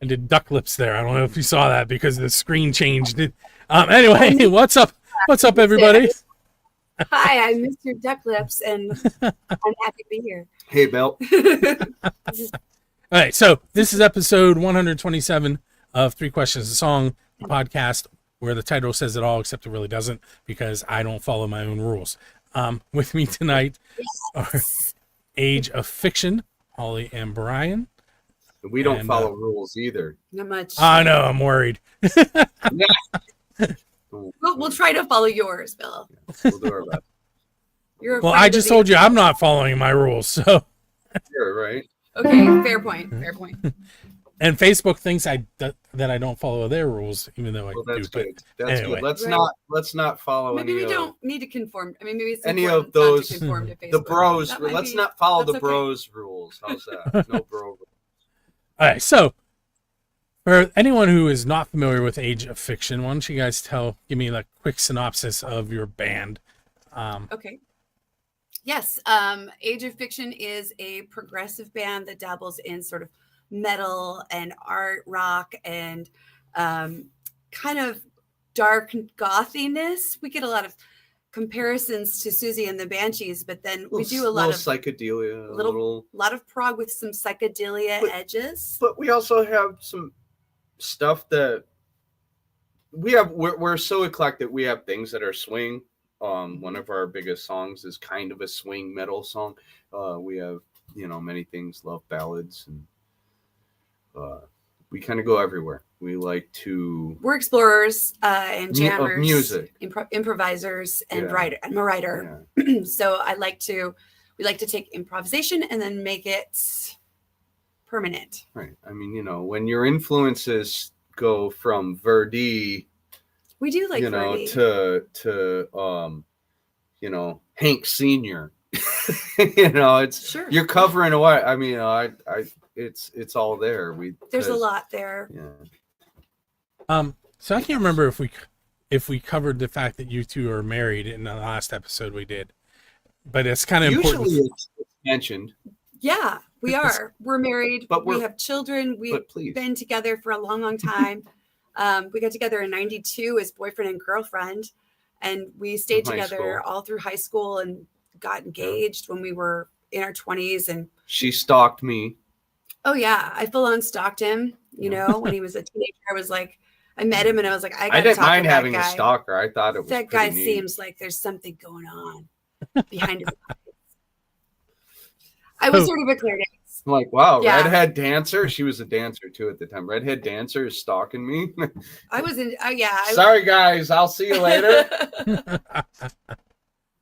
I did duck lips there. I don't know if you saw that because the screen changed. Anyway, what's up? What's up, everybody? Hi, I missed your duck lips, and I'm happy to be here. Hey, Bill. All right, so this is episode 127 of Three Questions a Song, the podcast where the title says it all, except it really doesn't because I don't follow my own rules. With me tonight are Age of Fiction, Holly and Brian. We don't follow rules either. Not much. I know, I'm worried. We'll try to follow yours, Bill. We'll do our best. Well, I just told you I'm not following my rules, so. You're right. Okay, fair point. Fair point. And Facebook thinks that I don't follow their rules, even though I do. That's But good. That's anyway. good. Let's not follow Maybe any we don't need to conform. I mean, maybe it's any important of those not to conform to Facebook. the bros. That might Let's be- not follow that's the okay. bros rules. How's that? No bro rules. All right, so for anyone who is not familiar with Age of Fiction, why don't you guys give me a quick synopsis of your band? Okay. Yes. Age of Fiction is a progressive band that dabbles in sort of metal and art rock and kind of dark gothiness. We get a lot of comparisons to Susie and the Banshees, but then we do a lot of psychedelia, lot of prog with some psychedelia edges. But we also have some stuff that we're so eclectic. We have things that are swing. One of our biggest songs is kind of a swing metal song. We have, many things, love ballads, and we kind of go everywhere. We like to. We're explorers and jammers, music, improvisers, and Yeah. writer. I'm a writer, Yeah. so we like to take improvisation and then make it permanent. Right. I mean, when your influences go from Verdi, We do like Verdi. to Hank Senior. It's Sure. You're covering away. I mean, it's all there. There's a lot there. Yeah. So I can't remember if we covered the fact that you two are married in the last episode we did, but it's kind of important. Usually it's mentioned. Yeah, we are. We're married. But we have children. We've please. been together for a long, long time. We got together in '92 as boyfriend and girlfriend, and we stayed High together school. all through high school and got engaged when we were in our 20s. And She stalked me. oh yeah, I full on stalked him. When he was a teenager, I was like, I met him and I was like, I didn't mind having a stalker. I thought it was That guy pretty neat. seems like there's something going on behind his eyes. I was sort of a clear dance. I'm like, wow, Yeah. redhead dancer. She was a dancer too at the time. Redhead dancer is stalking me. I was in. Sorry, guys. I'll see you later.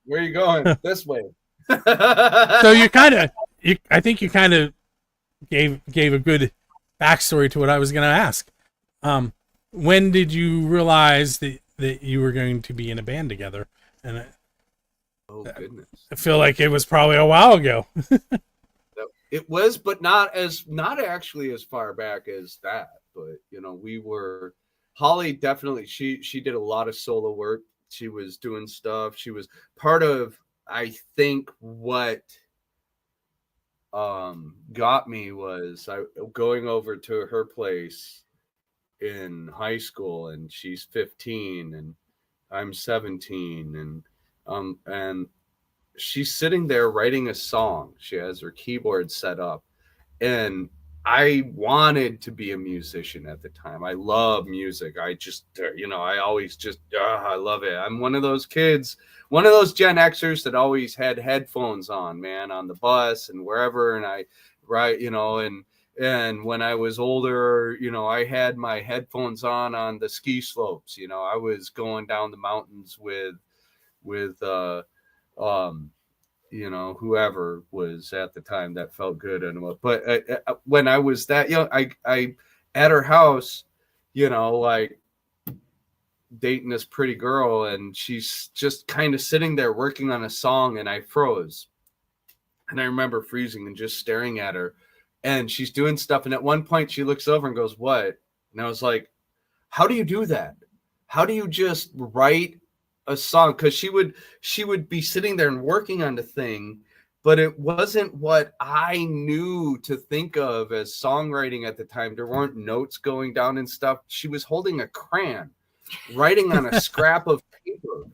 Where are you going? This way. So I think you kind of gave a good backstory to what I was going to ask. When did you realize that you were going to be in a band together? And Oh goodness. I feel like it was probably a while ago. It was, but not actually as far back as that. But Holly definitely. She did a lot of solo work. She was doing stuff. She was part of, I think, what got me was going over to her place in high school, and she's 15 and I'm 17, and she's sitting there writing a song. She has her keyboard set up, and I wanted to be a musician at the time. I love music. I just, I always just, I love it. I'm one of those kids, one of those Gen Xers that always had headphones on, man, on the bus and wherever. And and when I was older, I had my headphones on the ski slopes. I was going down the mountains with whoever was at the time that felt good. But when I was that young, I at her house, dating this pretty girl, and she's just kind of sitting there working on a song, and I froze. And I remember freezing and just staring at her, and she's doing stuff. And at one point she looks over and goes, "What?" And I was like, "How do you do that? How do you just write a song?" Because she would be sitting there and working on the thing, but it wasn't what I knew to think of as songwriting at the time. There weren't notes going down and stuff. She was holding a crayon, writing on a scrap of paper,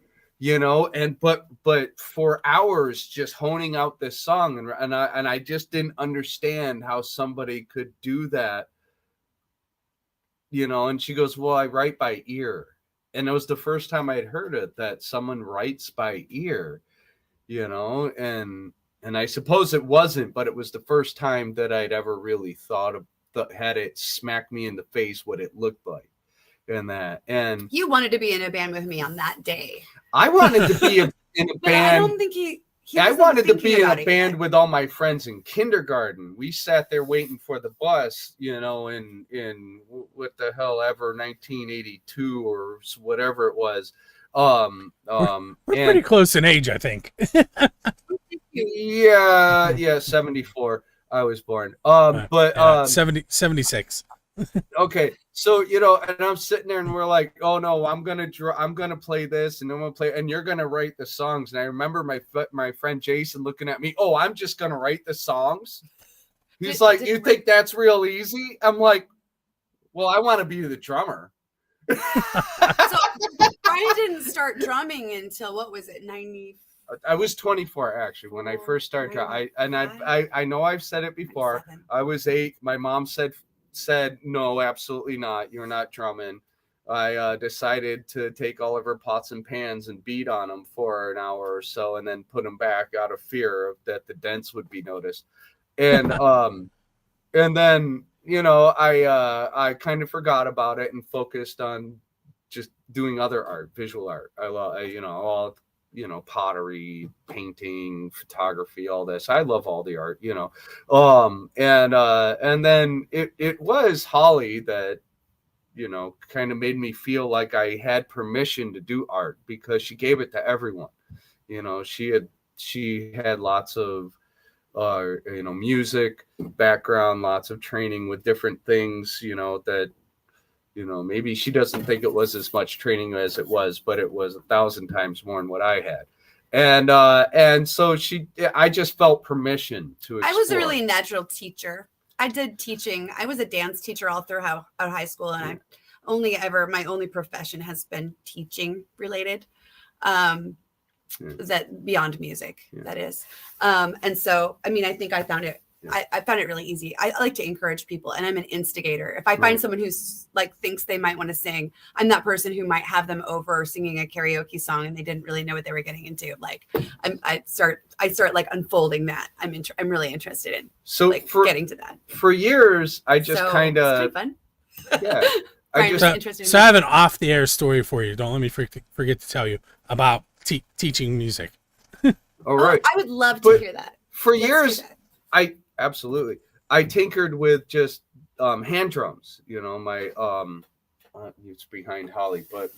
and but for hours just honing out this song, and I just didn't understand how somebody could do that, and she goes, well, I write by ear. And it was the first time I'd heard it, that someone writes by ear, and I suppose it wasn't, but it was the first time that I'd ever really thought of had it smack me in the face what it looked like. And you wanted to be in a band with me on that day. I wanted to be in a band. I don't think he I wanted to be in a band with all my friends in kindergarten. We sat there waiting for the bus, in what the hell ever, 1982 or whatever it was. We're pretty close in age, I think. Yeah, 74. I was born. But 76. Okay, so and I'm sitting there and we're like, oh no, I'm gonna play this, and I'm gonna play, and you're gonna write the songs. And I remember my friend Jason looking at me, oh, I'm just gonna write the songs. He's like, you think that's real easy? I'm like, well, I want to be the drummer. So Brian didn't start drumming until, what was it, 90? I was 24 actually when I first started. I know I've said it before. I was 8. My mom said no, absolutely not. You're not drumming. I decided to take all of her pots and pans and beat on them for an hour or so, and then put them back out of fear that the dents would be noticed. And and then I kind of forgot about it and focused on just doing other art, visual art. I love all pottery, painting, photography, all this. I love all the art, and then it was Holly that, kind of made me feel like I had permission to do art, because she gave it to everyone. She had lots of, music background, lots of training with different things, that, maybe she doesn't think it was as much training as it was, but it was 1,000 times more than what I had. And so I just felt permission to explore. I was a really natural teacher. I did teaching. I was a dance teacher all throughout high school, and my only profession has been teaching related. That beyond music, that is. And so, I think I found it. I found it really easy. I like to encourage people, and I'm an instigator. If I find someone who's thinks they might want to sing, I'm that person who might have them over singing a karaoke song and they didn't really know what they were getting into. I start unfolding that. I'm really interested in getting to that. For years, I just kind of fun. Yeah. So I have an off the air story for you. Don't let me forget to tell you about teaching music. All right. I would love to hear that. For years, absolutely. I tinkered with just hand drums. My it's behind Holly, but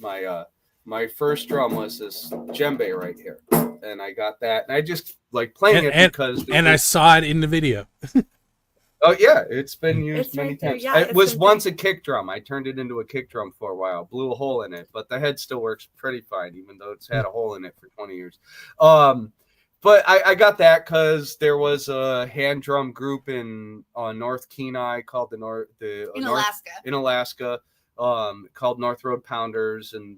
my first drum was this djembe right here, and I got that, and I just like playing it because. And I saw it in the video. Oh yeah, it's been used many times. Yeah, it was once a kick drum. I turned it into a kick drum for a while, blew a hole in it, but the head still works pretty fine, even though it's had a hole in it for 20 years. But I got that because there was a hand drum group in North Kenai called Alaska, called North Road Pounders, and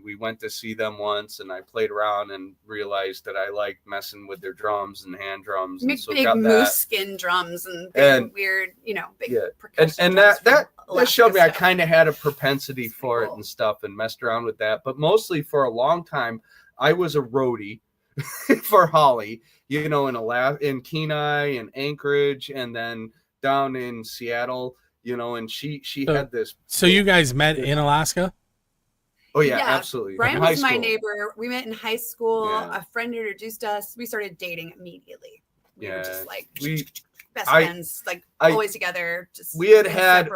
we went to see them once, and I played around and realized that I liked messing with their drums and hand drums. Big got moose skin drums and weird, big percussion. And that showed me I kind of had a propensity for it and stuff, and messed around with that. But mostly for a long time, I was a roadie for Holly, in Kenai and Anchorage, and then down in Seattle, and she had this. So you guys met in Alaska? Oh yeah, absolutely. Brian was my neighbor. We met in high school. Yeah. A friend introduced us. We started dating immediately. We were just best friends, always together. Just we had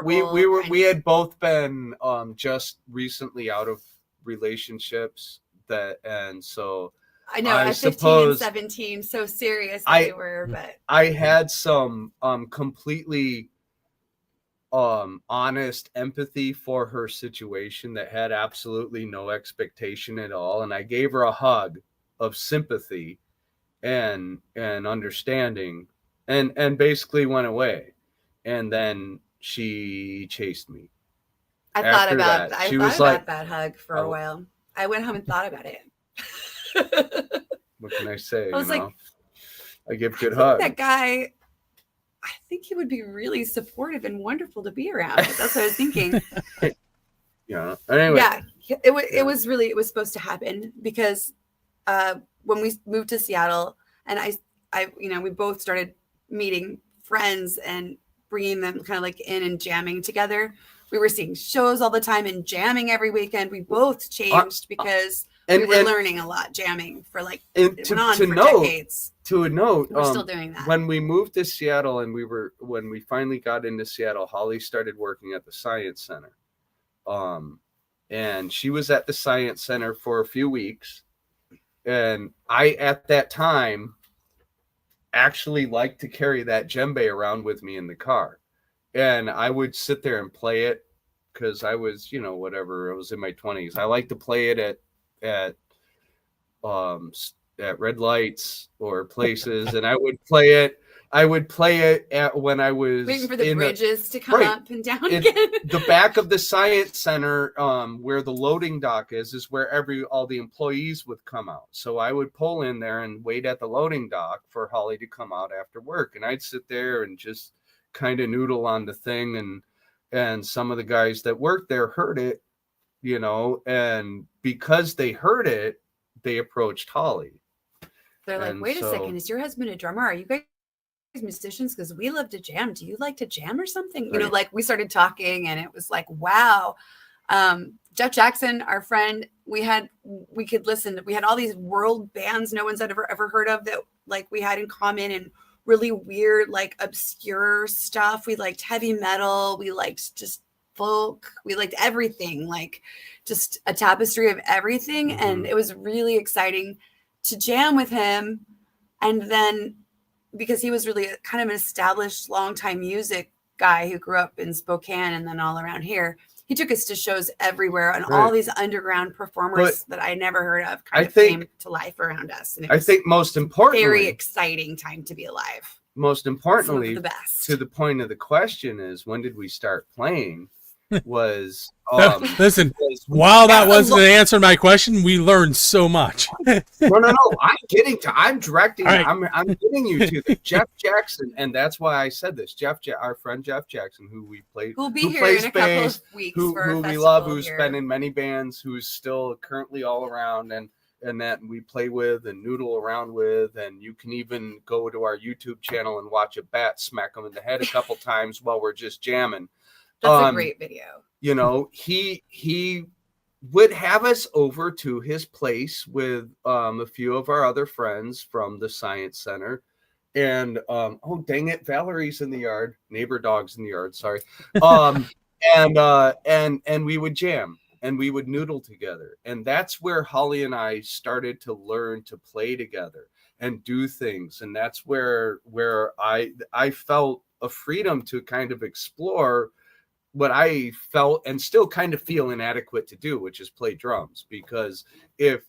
both been just recently out of relationships and so. I know, at 15 and 17, so serious they were, but I had some completely honest empathy for her situation that had absolutely no expectation at all, and I gave her a hug of sympathy, and understanding, and basically went away. And then she chased me. I After thought about that, she was like, that hug for a oh, while. I went home and thought about it. what can I say? I was like, I give I good think hugs. that guy, I think he would be really supportive and wonderful to be around. That's what I was thinking. Yeah. Anyway. Yeah, it was supposed to happen because when we moved to Seattle, and I we both started meeting friends and bringing them kind of like in and jamming together. We were seeing shows all the time and jamming every weekend. We both changed because we were learning a lot jamming for like decades. To a note, we're still doing that. When we moved to Seattle and when we finally got into Seattle, Holly started working at the Science Center. And she was at the Science Center for a few weeks. And I, at that time, actually liked to carry that djembe around with me in the car. And I would sit there and play it because I was, whatever, I was in my 20s. I like to play it at red lights or places, and I would play it at when I was waiting for the bridges to come up and down again. The back of the Science Center, where the loading dock is where all the employees would come out. So I would pull in there and wait at the loading dock for Holly to come out after work, and I'd sit there and just kind of noodle on the thing, and some of the guys that worked there heard it, and because they heard it, they approached Holly. They're like, wait a second, is your husband a drummer? Are you guys musicians? Because we love to jam. Do you like to jam or something? Right. Like we started talking, and it was like, wow. Jeff Jackson, our friend, we could listen. We had all these world bands no one's ever heard of that like we had in common, and really weird, like obscure stuff. We liked heavy metal. We liked just folk. We liked everything, like just a tapestry of everything. Mm-hmm. And it was really exciting to jam with him. And then because he was really kind of an established longtime music guy who grew up in Spokane and then all around here, he took us to shows everywhere, and all these underground performers that I never heard of came to life around us. And I think most importantly, very exciting time to be alive. Most importantly, the best. To the point of the question is, when did we start playing? Was listen, while that wasn't the answer to my question, we learned so much. No. I'm directing. Right. I'm getting you to the Jeff Jackson, and that's why I said this. our friend Jeff Jackson, who we played, who'll be here in a couple of weeks, who we love, who's been in many bands, who's still currently all around, and that we play with and noodle around with, and you can even go to our YouTube channel and watch a bat smack him in the head a couple times while we're just jamming. That's a great video. He would have us over to his place with a few of our other friends from the Science Center. And oh dang it, Valerie's in the yard. Neighbor dog's in the yard, sorry. And we would jam and we would noodle together. And that's where Holly and I started to learn to play together and do things. And that's where I felt a freedom to kind of explore what I felt and still kind of feel inadequate to do, which is play drums. Because if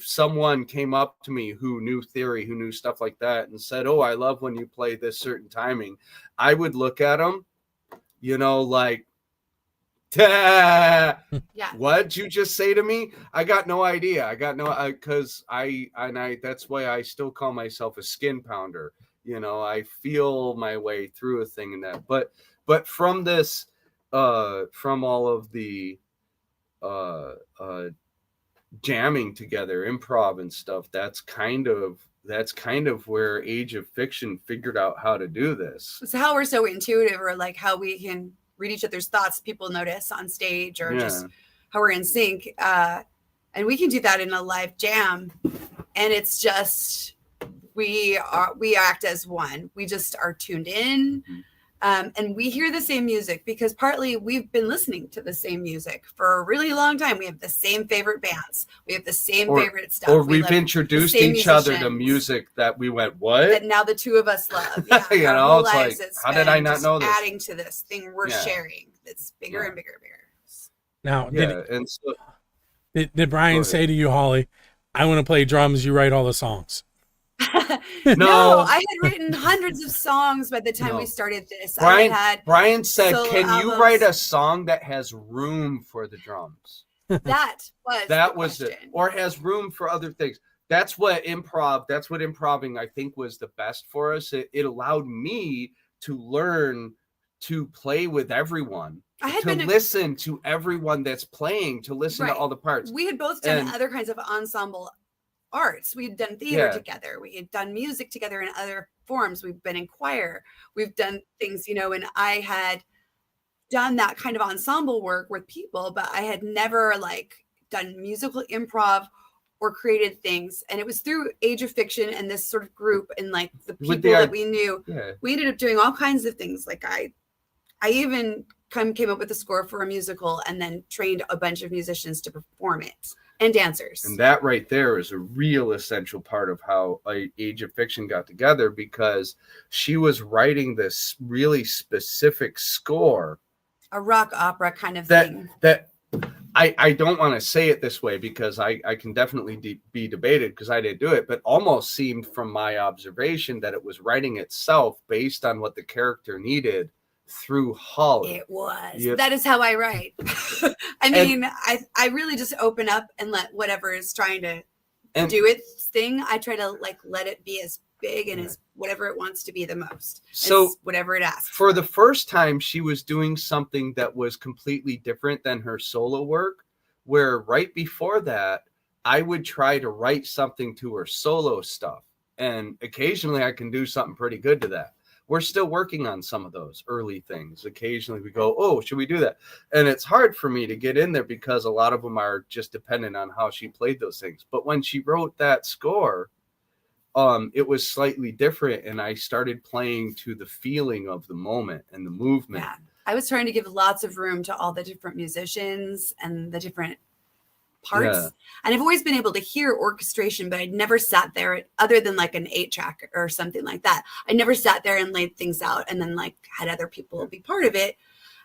someone came up to me who knew theory, who knew stuff like that, and said, "Oh, I love when you play this certain timing," I would look at them, like, yeah. What'd you just say to me? I got no idea. Because that's why I still call myself a skin pounder. I feel my way through a thing in that. But from this, from all of the jamming together, improv and stuff, that's kind of where Age of Fiction figured out how to do this. It's how we're so intuitive, or like how we can read each other's thoughts, people notice on stage, or just how we're in sync. And we can do that in a live jam. And it's just, we act as one. We just are tuned in. Mm-hmm. And we hear the same music because partly we've been listening to the same music for a really long time. We have the same favorite bands. We have the same favorite stuff. Or we've introduced each other to music that we went, what? That now the two of us love. Yeah, our whole lives, like, how did I not know this? Adding to this thing we're sharing that's bigger and bigger and bigger. Now, did Brian say to you, Holly, I want to play drums, you write all the songs? No, I had written hundreds of songs by the time we started this. Brian said, "Can you albums. write a song that has room for the drums?" That was it, or has room for other things. That's what improving I think was the best for us. It allowed me to learn to play with everyone. Listen to everyone that's playing, to listen to all the parts. We had both done other kinds of ensemble arts. We had done theater together. We had done music together in other forms. We've been in choir. We've done things, and I had done that kind of ensemble work with people, but I had never done musical improv or created things. And it was through Age of Fiction and this sort of group and the people that we knew. Yeah. We ended up doing all kinds of things. I even came up with a score for a musical and then trained a bunch of musicians to perform it, and dancers. And that right there is a real essential part of how Age of Fiction got together, because she was writing this really specific score, a rock opera kind of thing. That I don't want to say it this way, because I can definitely be debated because I didn't do it, but almost seemed from my observation that it was writing itself based on what the character needed through Holly. It was. Yep. That is how I write. I really just open up and let whatever is trying to do its thing. I try to let it be as big and as whatever it wants to be the most. So whatever it asks. For the first time, she was doing something that was completely different than her solo work, where right before that, I would try to write something to her solo stuff. And occasionally I can do something pretty good to that. We're still working on some of those early things. Occasionally we go, oh, should we do that? And it's hard for me to get in there because a lot of them are just dependent on how she played those things. But when she wrote that score, it was slightly different. And I started playing to the feeling of the moment and the movement. Yeah. I was trying to give lots of room to all the different musicians and the different parts. Yeah. And I've always been able to hear orchestration, but I'd never sat there other than an 8-track or something like that. I never sat there and laid things out and then had other people be part of it.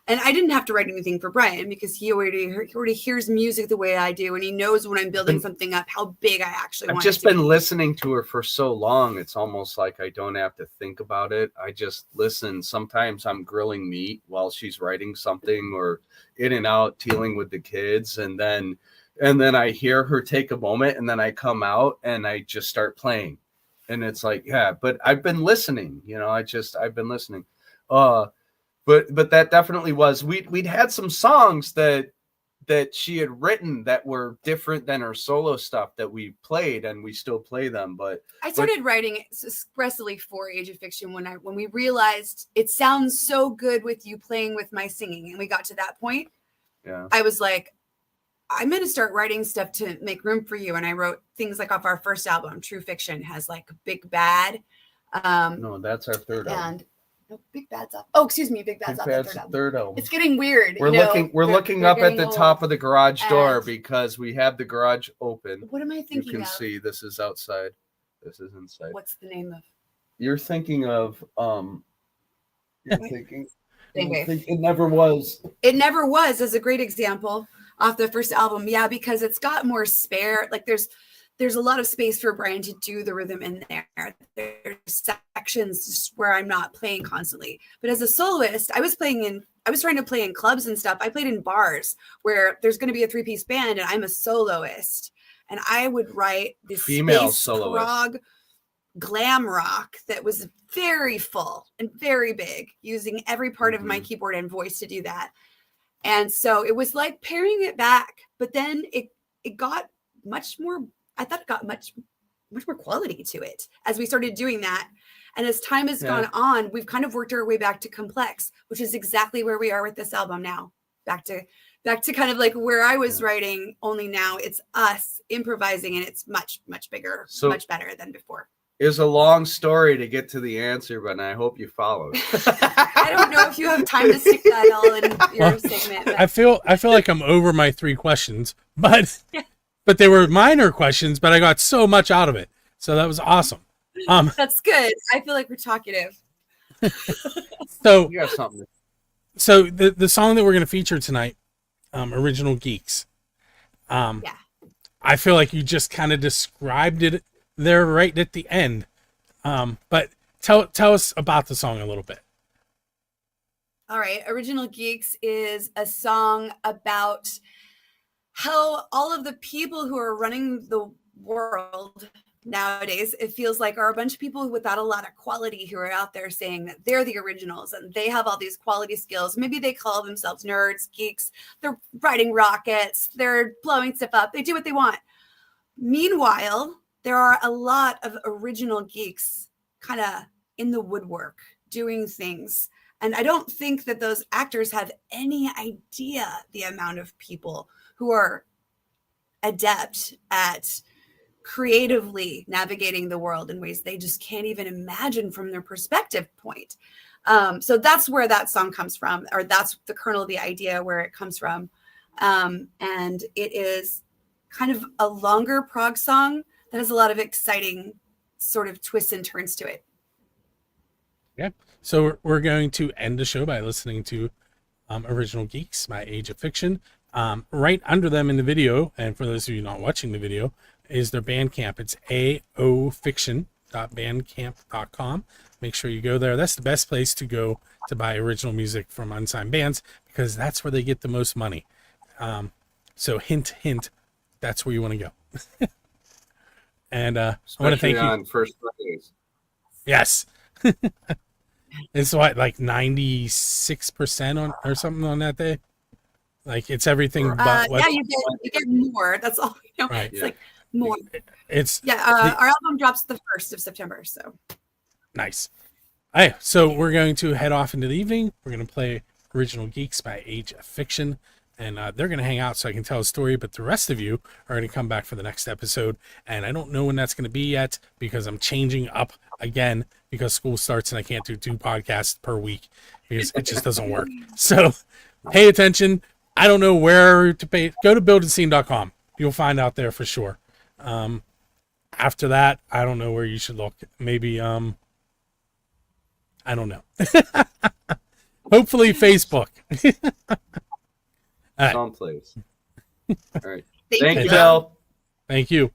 And I didn't have to write anything for Brian because he already hears music the way I do. And he knows when I'm building something up, how big I actually want it to be. I've just been listening to her for so long. It's almost like I don't have to think about it. I just listen. Sometimes I'm grilling meat while she's writing something, or in and out dealing with the kids. And then I hear her take a moment, and then I come out and I just start playing. And it's but I've been listening, I've been listening. But that definitely was, we'd had some songs that she had written that were different than her solo stuff that we played, and we still play them. But I started writing expressly for Age of Fiction when we realized it sounds so good with you playing with my singing, and we got to that point. Yeah, I was like, I'm going to start writing stuff to make room for you. And I wrote things off our first album, True Fiction, has Big Bad. No, that's our third album. Big Bad's up. Oh, excuse me. Big Bad's up. Third album. It's getting weird. We're looking up at the top of the garage door because we have the garage open. What am I thinking of? You can see this is outside. This is inside. What's the name of? You're thinking of It Never Was. It Never Was is a great example off the first album. Yeah, because it's got more spare. There's a lot of space for Brian to do the rhythm in there. There's sections just where I'm not playing constantly. But as a soloist, I was trying to play in clubs and stuff. I played in bars where there's going to be a 3-piece band and I'm a soloist. And I would write this female space prog glam rock that was very full and very big, using every part of my keyboard and voice to do that. And so it was like paring it back, but then it got much more, I thought it got much more quality to it as we started doing that. And as time has gone on, we've kind of worked our way back to complex, which is exactly where we are with this album now. Back to kind of where I was writing, only now it's us improvising, and it's much, much bigger, much better than before. It's a long story to get to the answer, but I hope you followed. I don't know if you have time to stick that all in your segment. But. I feel like I'm over my 3 questions, but they were minor questions, but I got so much out of it. So that was awesome. That's good. I feel like we're talkative. So you got something. So the song that we're going to feature tonight, Original Geeks. I feel like you just kind of described it there right at the end. But tell us about the song a little bit. All right. Original Geeks is a song about how all of the people who are running the world nowadays, it feels like, are a bunch of people without a lot of quality who are out there saying that they're the originals and they have all these quality skills. Maybe they call themselves nerds, geeks, they're riding rockets, they're blowing stuff up, they do what they want. Meanwhile, there are a lot of original geeks kind of in the woodwork doing things. And I don't think that those actors have any idea the amount of people who are adept at creatively navigating the world in ways they just can't even imagine from their perspective point. So that's where that song comes from, or that's the kernel of the idea where it comes from. And it is kind of a longer prog song that has a lot of exciting sort of twists and turns to it. Yeah. So we're going to end the show by listening to Original Geeks by Age of Fiction. Right under them in the video, and for those of you not watching the video, is their Bandcamp. It's aofiction.bandcamp.com. Make sure you go there. That's the best place to go to buy original music from unsigned bands, because that's where they get the most money. So hint, hint, that's where you want to go. And I want to thank you. On first Fridays. Yes. It's what, like 96% on or something on that day? Like it's everything but what? Yeah, you get more. That's all we know. Right. It's like more. It's our album drops the 1st of September. So nice. All right, so we're going to head off into the evening. We're going to play Original Geeks by Age of Fiction, and they're going to hang out so I can tell a story, but the rest of you are going to come back for the next episode, and I don't know when that's going to be yet because I'm changing up again because school starts and I can't do 2 podcasts per week because it just doesn't work. So pay attention. I don't know where to pay. Go to buildandscene.com. You'll find out there for sure. After that, I don't know where you should look. Maybe, I don't know. Hopefully Facebook. All right. Someplace. All right. Thank you, Bill. Thank you.